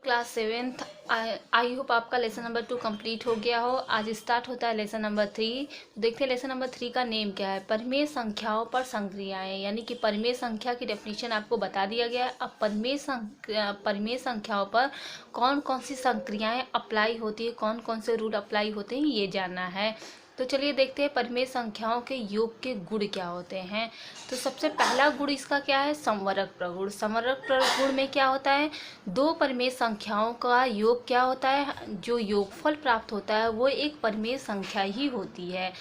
Class seventh. I hope आपका lesson number 2 complete हो गया हो। आज स्टार्ट होता है लेसन नंबर 3। देखते हैं लेसन नंबर 3 का नेम क्या है। परिमेय संख्याओं पर संक्रियाएं, यानी कि परिमेय संख्या की डेफिनेशन आपको बता दिया गया है। अब परिमेय संख्याओं पर कौन कौन सी संक्रियाएं अप्लाई होती है, कौन कौन से रूल अप्लाई होते हैं, ये जानना है। तो चलिए देखते हैं परिमेय संख्याओं के योग के गुण क्या होते हैं। तो सबसे पहला गुण इसका क्या है, समवरक प्रगुण। समवरक प्रगुण में क्या होता है, दो परिमेय संख्याओं का योग क्या होता है, जो योगफल प्राप्त होता है वो एक परिमेय संख्या ही होती है।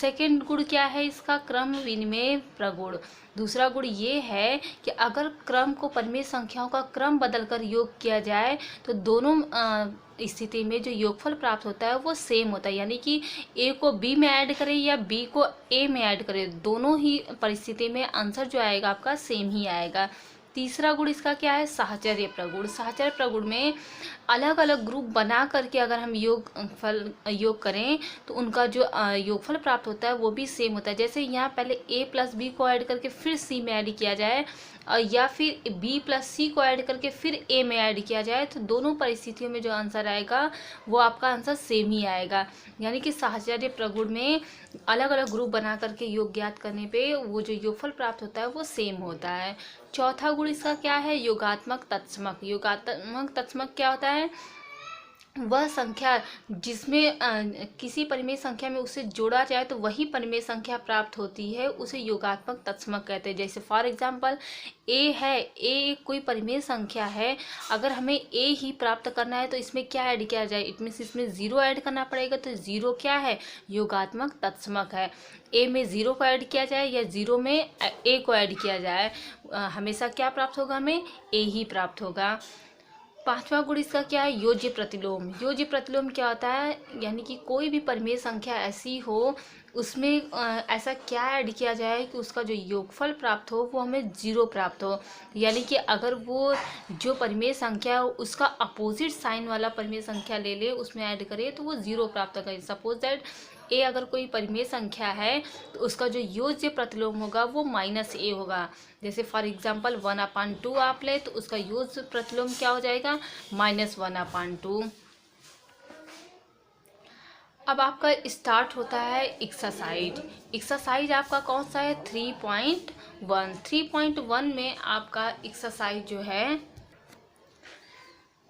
सेकंड गुण क्या है इसका, क्रम विनिमेय प्रगुण। दूसरा गुण ये है कि अगर क्रम को परिमेय संख्याओं का क्रम बदलकर योग किया जाए तो दोनों स्थिति में जो योगफल प्राप्त होता है वो सेम होता है, यानी कि ए को बी में ऐड करें या बी को ए में ऐड करें, दोनों ही परिस्थिति में आंसर जो आएगा आपका सेम ही आएगा। तीसरा गुण इसका क्या है, साहचर्य प्रगुण। साहचर्य प्रगुण में अलग अलग ग्रुप बना करके अगर हम योग करें तो उनका जो योगफल प्राप्त होता है वो भी सेम होता है। जैसे यहाँ पहले ए प्लस बी को ऐड करके फिर सी में ऐड किया जाए, या फिर बी प्लस सी को ऐड करके फिर ए में ऐड किया जाए, तो दोनों परिस्थितियों में जो आंसर आएगा वो आपका आंसर सेम ही आएगा। यानी कि साहचर्य प्रगुण में अलग अलग ग्रुप बना करके योग ज्ञात करने पे वो जो योगफल प्राप्त होता है वो सेम होता है। चौथा गुण इसका क्या है, योगात्मक तत्समक। योगात्मक तत्समक क्या होता है, वह संख्या जिसमें किसी परिमेय संख्या में उसे जोड़ा जाए तो वही परिमेय संख्या प्राप्त होती है, उसे योगात्मक तत्समक कहते हैं। जैसे फॉर एग्जांपल ए है, ए कोई परिमेय संख्या है, अगर हमें ए ही प्राप्त करना है तो इसमें क्या ऐड किया जाए, इट मीन्स इसमें ज़ीरो ऐड करना पड़ेगा। तो ज़ीरो क्या है, योगात्मक तत्समक है। ए में ज़ीरो को ऐड किया जाए या ज़ीरो में ए को ऐड किया जाए, हमेशा क्या प्राप्त होगा, हमें ए ही प्राप्त होगा। पांचवा गुण इसका क्या है, योज्य प्रतिलोम। योज्य प्रतिलोम क्या होता है, यानी कि कोई भी परिमेय संख्या ऐसी हो उसमें ऐसा क्या ऐड किया जाए कि उसका जो योगफल प्राप्त हो वो हमें जीरो प्राप्त हो। यानी कि अगर वो जो परिमेय संख्या हो उसका अपोजिट साइन वाला परिमेय संख्या ले ले, उसमें ऐड करे तो वो जीरो प्राप्त होगा। सपोज दैट ए अगर कोई परिमेय संख्या है तो उसका जो योज्य प्रतिलोम होगा वो माइनस ए होगा। जैसे फॉर एग्जांपल 1/2 आप ले तो उसका योज्य प्रतिलोम क्या हो जाएगा, -1/2। अब आपका स्टार्ट होता है एक्सरसाइज। एक्सरसाइज आपका कौन सा है, 3.1। 3.1 में आपका एक्सरसाइज जो है,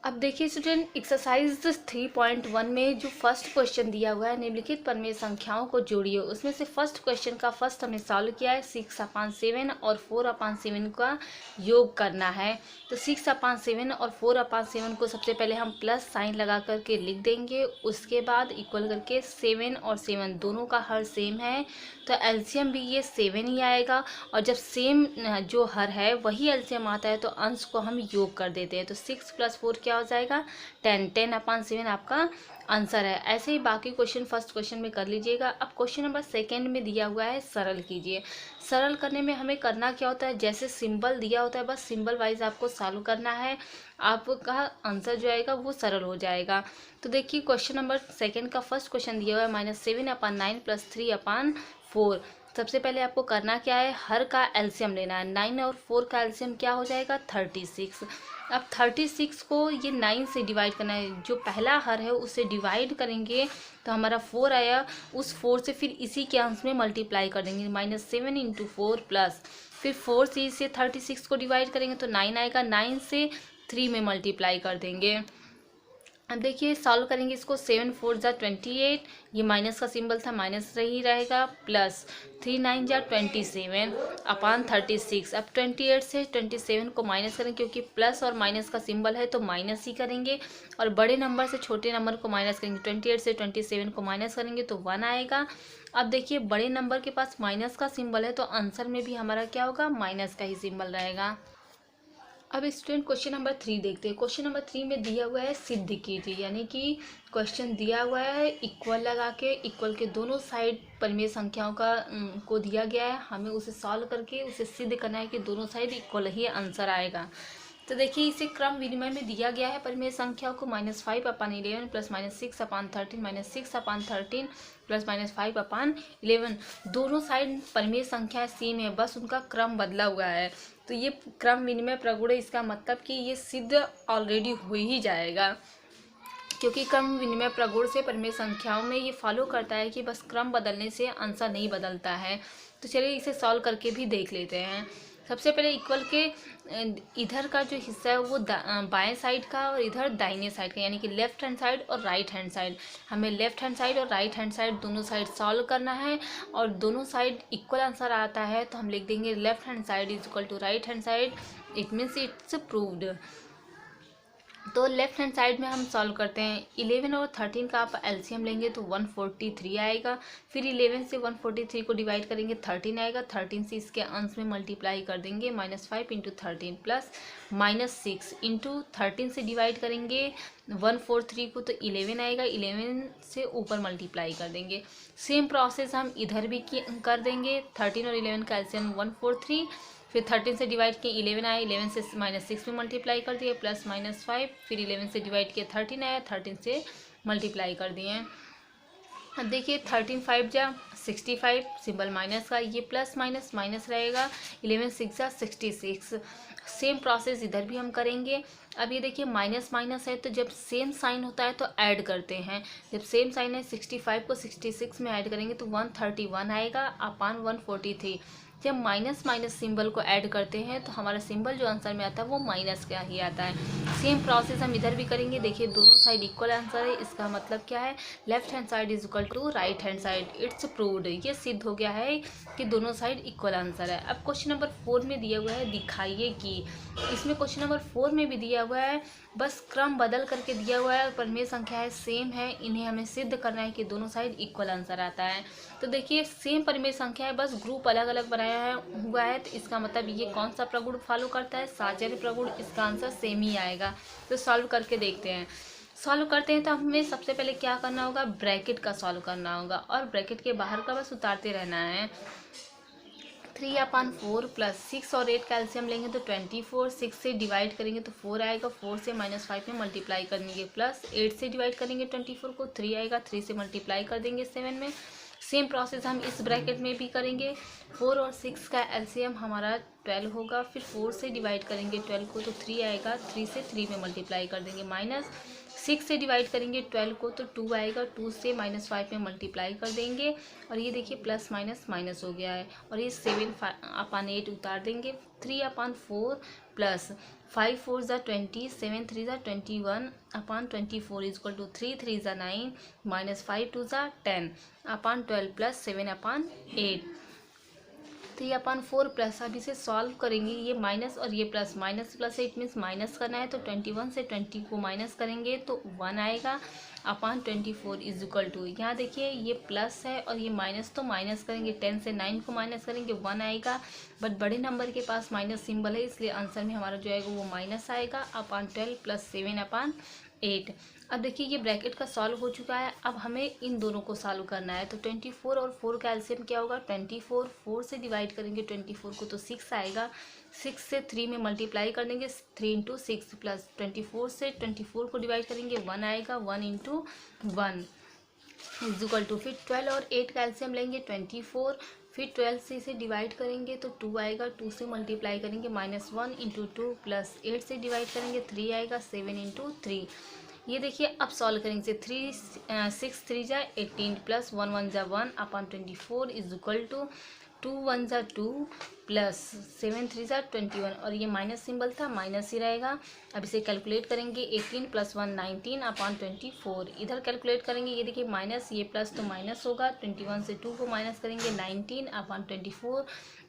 अब देखिए स्टूडेंट, एक्सरसाइज 3.1 में जो फर्स्ट क्वेश्चन दिया हुआ है, निम्नलिखित परिमेय संख्याओं को जोड़िए। उसमें से फर्स्ट क्वेश्चन का फर्स्ट हमने सॉल्व किया है, 6/7 और 4/7 का योग करना है। तो 6/7 और 4/7 को सबसे पहले हम प्लस साइन लगा करके लिख देंगे, उसके बाद इक्वल करके 7 और 7 दोनों का हर सेम है तो एलसीएम भी ये 7 ही आएगा। और जब सेम जो हर है वही एलसीएम आता है तो अंश को हम योग कर देते हैं। तो 6 + 4 क्या हो जाएगा, 10। 10/7 आपका आंसर है। ऐसे ही बाकी क्वेश्चन फर्स्ट क्वेश्चन में कर लीजिएगा। अब क्वेश्चन नंबर सेकंड में दिया हुआ है, सरल कीजिए। सरल करने में हमें करना क्या होता है, जैसे सिंबल दिया होता है बस सिंबल वाइज आपको सॉल्व करना है, आपका आंसर जो आएगा वो सरल हो जाएगा। तो देखिए क्वेश्चन नंबर सेकंड का फर्स्ट क्वेश्चन दिया हुआ है, -7/9 + 3/4। सबसे पहले आपको करना क्या है, हर का एलसीएम लेना है। 9 और 4 का एलसीएम क्या हो जाएगा, 36। अब 36 को ये 9 से डिवाइड करना है, जो पहला हर है उससे डिवाइड करेंगे तो हमारा 4 आया, उस 4 से फिर इसी के अंश में मल्टीप्लाई कर देंगे, -7 × 4 प्लस फिर 4 से इसे 36 को डिवाइड करेंगे तो 9 आएगा, 9 से 3 में मल्टीप्लाई कर देंगे। अब देखिए सॉल्व करेंगे इसको, 7 4 = 28, ये माइनस का सिंबल था माइनस ही रहेगा, प्लस 3 9 = 27/36। अब 28 से 27 को माइनस करें, क्योंकि प्लस और माइनस का सिंबल है तो माइनस ही करेंगे, और बड़े नंबर से छोटे नंबर को माइनस करेंगे। 28 से 27 को माइनस करेंगे तो 1 आएगा। अब देखिए बड़े नंबर के पास माइनस का सिंबल है तो आंसर में भी हमारा क्या होगा, माइनस का ही सिंबल रहेगा। अब स्टूडेंट क्वेश्चन नंबर 3 देखते हैं। क्वेश्चन नंबर 3 में दिया हुआ है, सिद्ध कीजिए। यानी कि क्वेश्चन दिया हुआ है, इक्वल लगा के, इक्वल के दोनों साइड परिमेय संख्याओं का को दिया गया है, हमें उसे सॉल्व करके उसे सिद्ध करना है कि दोनों साइड इक्वल ही आंसर आएगा। तो देखिए इसे क्रम विनिमय में दिया गया है परिमेय संख्याओं को -5/11 प्लस -6/13 -6/13 प्लस -5/11। दोनों साइड परिमेय संख्या सेम है, बस उनका क्रम बदला हुआ है। तो ये क्रम विनिमय प्रगुण है, इसका मतलब कि ये सिद्ध ऑलरेडी हो ही जाएगा, क्योंकि क्रम विनिमय प्रगुण से परिमेय संख्याओं में ये फॉलो करता है कि बस क्रम बदलने से आंसर नहीं बदलता है। तो चलिए इसे सॉल्व करके भी देख लेते हैं। सबसे पहले इक्वल के इधर का जो हिस्सा है वो बाएं साइड का और इधर दाहिने साइड का, यानी कि लेफ्ट हैंड साइड और राइट हैंड साइड। हमें लेफ्ट हैंड साइड और राइट हैंड साइड दोनों साइड सॉल्व करना है, और दोनों साइड इक्वल आंसर आता है तो हम लिख देंगे left hand side is equal to right hand side. It means it's proved. तो लेफ्ट हैंड साइड में हम सॉल्व करते हैं। 11 और 13 का आप एलसीएम लेंगे तो 143 आएगा। फिर 11 से 143 को डिवाइड करेंगे 13 आएगा। 13 से इसके अंश में मल्टीप्लाई कर देंगे, -5 × 13 प्लस -6 इंटू 13 से डिवाइड करेंगे 143 को तो 11 आएगा। 11 से ऊपर मल्टीप्लाई कर देंगे। सेम प्रोसेस हम इधर भी कर देंगे। 13 और 11 का एलसीएम 143, फिर 13 से डिवाइड किए 11 आया। 11 से -6 में मल्टीप्लाई कर दिए प्लस -5, फिर 11 से डिवाइड किए 13 आया। 13 से मल्टीप्लाई कर दिए। अब देखिए 13 5 जा 65, सिंबल माइनस का, ये प्लस माइनस माइनस रहेगा। 11 6 जा 66। सेम प्रोसेस इधर भी हम करेंगे। अब ये देखिए माइनस माइनस है, तो जब सेम साइन होता है तो ऐड करते हैं। जब सेम साइन है 65 को 66 में ऐड करेंगे तो 131 आएगा अपान 143। जब माइनस माइनस सिंबल को ऐड करते हैं तो हमारा सिंबल जो आंसर में आता है वो माइनस का ही आता है। सेम प्रोसेस हम इधर भी करेंगे। देखिए दोनों साइड इक्वल आंसर है, इसका मतलब क्या है, left hand side is equal to right hand side. It's proved, ये सिद्ध हो गया है कि दोनों साइड इक्वल आंसर है। अब क्वेश्चन नंबर 4 में दिया हुआ है दिखाइए कि, इसमें क्वेश्चन नंबर 4 में भी दिया हुआ है, बस क्रम बदल करके दिया हुआ है, परिमेय संख्याएं सेम है, इन्हें हमें सिद्ध करना है कि दोनों साइड इक्वल आंसर आता है। तो देखिए सेम परिमेय संख्या है, बस ग्रुप अलग अलग बनाया हुआ है, तो इसका मतलब ये कौन सा प्रगुण फॉलो करता है, साचर्य प्रगुण। इसका आंसर सेम ही आएगा। तो सॉल्व करके देखते हैं। सॉल्व करते हैं तो हमें सबसे पहले क्या करना होगा, ब्रैकेट का सॉल्व करना होगा, और ब्रैकेट के बाहर का बस उतारते रहना है। 3/4 प्लस 6 और 8 कैल्शियम लेंगे तो 24। 6 से डिवाइड करेंगे तो 4 आएगा। 4 से -5 में मल्टीप्लाई करेंगे प्लस 8 से डिवाइड करेंगे 24 को 3 आएगा। 3 से मल्टीप्लाई कर देंगे 7 में। सेम प्रोसेस हम इस ब्रैकेट में भी करेंगे। 4 और 6 का एलसीएम हमारा 12 होगा। फिर 4 से डिवाइड करेंगे 12 को तो 3 आएगा। 3 से 3 में मल्टीप्लाई कर देंगे। माइनस 6 से डिवाइड करेंगे 12 को तो 2 आएगा। 2 से -5 में मल्टीप्लाई कर देंगे, और ये देखिए प्लस माइनस माइनस हो गया है, और ये 7/8 उतार देंगे। 3/4 प्लस 5 4 ज़ा 20, 7 3 ज़ा 21 अपान 24 इज इक्वल टू 3 3 ज़ा 9 -5 2 ज़ा 10 अपान 12 प्लस 7/8। 3/4 प्लस, अब इसे सॉल्व करेंगे। ये माइनस और ये प्लस, माइनस प्लस है, इट मीन्स माइनस करना है, तो 21 से 20 को माइनस करेंगे तो 1 आएगा अपान 24 इज इक्वल टू, यहाँ देखिए ये प्लस है और ये माइनस, तो माइनस करेंगे 10 से 9 को माइनस करेंगे 1 आएगा। बट बड़े नंबर के पास माइनस सिंबल है, इसलिए आंसर में हमारा जो आएगा वो माइनस आएगा अपान 12 प्लस 7/8। अब देखिए ये ब्रैकेट का सॉल्व हो चुका है। अब हमें इन दोनों को सॉल्व करना है। तो 24 और 4 का एलसीएम क्या होगा, 24। 4 से डिवाइड करेंगे 24 को तो 6 आएगा। 6 से 3 में मल्टीप्लाई कर देंगे 3 × 6 प्लस 24 से 24 को डिवाइड करेंगे 1 आएगा। 1 × 1 इज इक्वल टू, फिर 12 और 8 का एलसीएम लेंगे 24। फिर 12 से इसे डिवाइड करेंगे तो 2 आएगा। 2 से मल्टीप्लाई करेंगे -1 × 2 प्लस 8 से डिवाइड करेंगे 3 आएगा। 7 × 3, ये देखिए अब सॉल्व करेंगे। 6 3 ज़ा 18 प्लस 1 1 ज़ा 1 अपान 24 इज इक्वल टू 2 1 ज़ा 2 प्लस 7 3 ज़ा 21, और ये माइनस सिंबल था, माइनस ही रहेगा। अब इसे कैलकुलेट करेंगे। 18 + 1 19 अपान 24, इधर कैलकुलेट करेंगे। ये देखिए माइनस, ये प्लस तो माइनस होगा। 21 से 2 को माइनस करेंगे 19 अपान 24।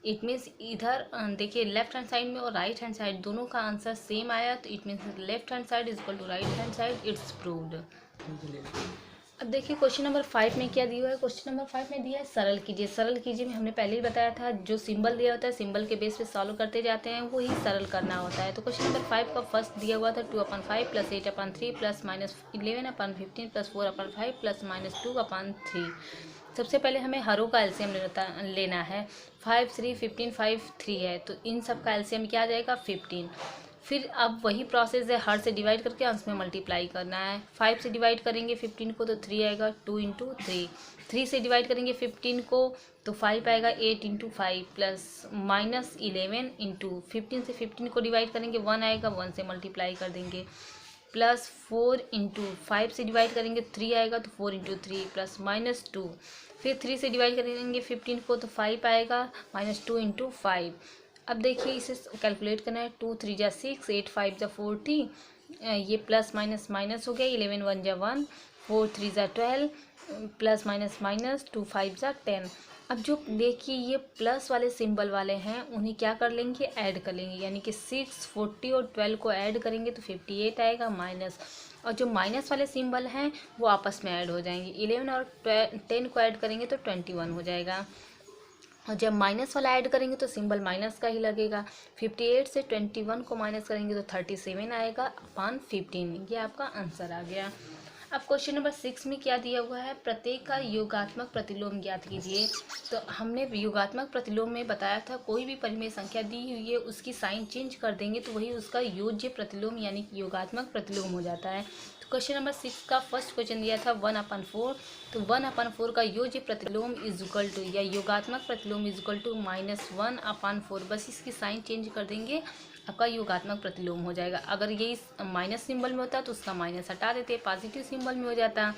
इट मीन्स इधर देखिए लेफ्ट हैंड साइड में और राइट हैंड साइड दोनों का आंसर सेम आया, तो it means left hand side is equal to right hand side. It's proved. अब देखिए क्वेश्चन नंबर 5 में क्या दिया है। क्वेश्चन नंबर 5 में दिया है सरल कीजिए। सरल कीजिए में हमने पहले ही बताया था, जो सिंबल दिया होता है सिंबल के बेस पे सॉल्व करते जाते हैं, वो ही सरल करना होता है। तो क्वेश्चन नंबर 5 का फर्स्ट दिया हुआ था 2/5 प्लस 8/3 प्लस -11/15 प्लस 4/5 प्लस -2/3। सबसे पहले हमें हरों का एलसीएम लेना है। 5 3 15 5 3 है, तो इन सब का एलसीएम क्या आ जाएगा 15। फिर अब वही प्रोसेस है, हर से डिवाइड करके अंश में मल्टीप्लाई करना है। 5 से डिवाइड करेंगे 15 को तो 3 आएगा, 2 इंटू 3। 3 से डिवाइड करेंगे 15 को तो 5 आएगा, 8 इंटू 5 प्लस माइनस 11 इंटू 15 से 15 को डिवाइड करेंगे 1 आएगा, 1 से मल्टीप्लाई कर देंगे प्लस 4 इंटू 5 से डिवाइड करेंगे 3 आएगा तो 4 इंटू 3 प्लस माइनस 2। फिर 3 से डिवाइड करेंगे 15 को तो 5 आएगा, माइनस 2 इंटू 5। अब देखिए इसे कैलकुलेट करना है, 2 3 जा 6, 8 5 जा 40, ये प्लस माइनस माइनस हो गया, 11 1 जा 1, 4 3 जा 12, प्लस माइनस माइनस 2 5 जा 10। अब जो देखिए ये प्लस वाले सिंबल वाले हैं उन्हें क्या कर लेंगे, ऐड कर लेंगे, यानी कि 6 40 और 12 को ऐड करेंगे तो 58 आएगा माइनस, और जो माइनस वाले सिंबल हैं वो आपस में ऐड हो जाएंगे, 11 और 10 को ऐड करेंगे तो 21 हो जाएगा, और जब माइनस वाला ऐड करेंगे तो सिंबल माइनस का ही लगेगा। 58 से 21 को माइनस करेंगे तो 37 आएगा अपॉन 15। ये आपका आंसर आ गया। अब क्वेश्चन नंबर 6 में क्या दिया हुआ है, प्रत्येक का योगात्मक प्रतिलोम ज्ञात कीजिए। तो हमने योगात्मक प्रतिलोम में बताया था कोई भी परिमेय संख्या दी हुई है उसकी साइन चेंज कर देंगे तो वही उसका योज्य प्रतिलोम यानी कि योगात्मक प्रतिलोम हो जाता है। तो क्वेश्चन नंबर 6 का फर्स्ट क्वेश्चन दिया था 1/4, तो 1/4 का योज्य प्रतिलोम इज इक्वल टू या योगात्मक प्रतिलोम इज इक्वल टू -1/4। बस इसकी साइन चेंज कर देंगे, आपका योगात्मक प्रतिलोम हो जाएगा। अगर ये इस माइनस सिंबल में होता तो उसका माइनस हटा देते, पॉजिटिव सिंबल में हो जाता।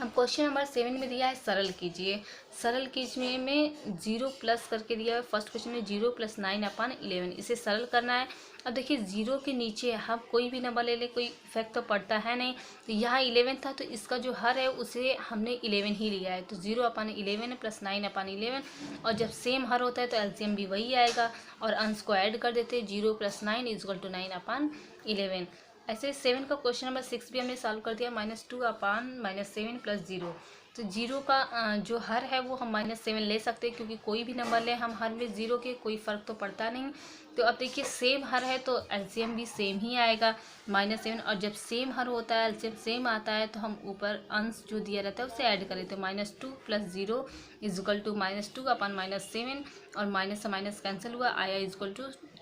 अब क्वेश्चन नंबर 7 में दिया है सरल कीजिए। सरल कीजिए में 0 प्लस करके दिया है, फर्स्ट क्वेश्चन में 0 + 9/11, इसे सरल करना है। अब देखिए 0 के नीचे हम कोई भी नंबर ले ले कोई इफेक्ट तो पड़ता है नहीं, तो यहाँ 11 था तो इसका जो हर है उसे हमने 11 ही लिया है, तो 0/11 + 9/11, और जब सेम हर होता है तो एलसीएम भी वही आएगा और अंश को ऐड कर देते हैं, 0 + 9 = 9/11। ऐसे 7 का क्वेश्चन नंबर 6 भी हमने सॉल्व कर दिया, -2/-7 + 0। तो 0 का जो हर है वो हम -7 ले सकते हैं क्योंकि कोई भी नंबर ले हम हर में 0 के कोई फ़र्क तो पड़ता नहीं। तो अब देखिए सेम हर है तो एलसीएम भी सेम ही आएगा -7, और जब सेम हर होता है एलसीएम सेम आता है तो हम ऊपर अंश जो दिया रहता है उसे ऐड करें, तो -2 + 0 = -2/-7, और माइनस से माइनस कैंसिल हुआ, आया =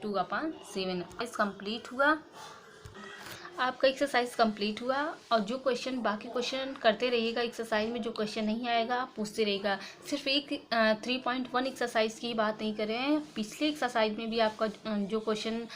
2/7। इस कंप्लीट हुआ, आपका एक्सरसाइज कंप्लीट हुआ। और जो क्वेश्चन बाकी क्वेश्चन करते रहिएगा, एक्सरसाइज में जो क्वेश्चन नहीं आएगा आप पूछते रहिएगा। सिर्फ एक 3.1 एक्सरसाइज की बात नहीं कर रहे हैं, पिछले एक्सरसाइज में भी आपका जो क्वेश्चन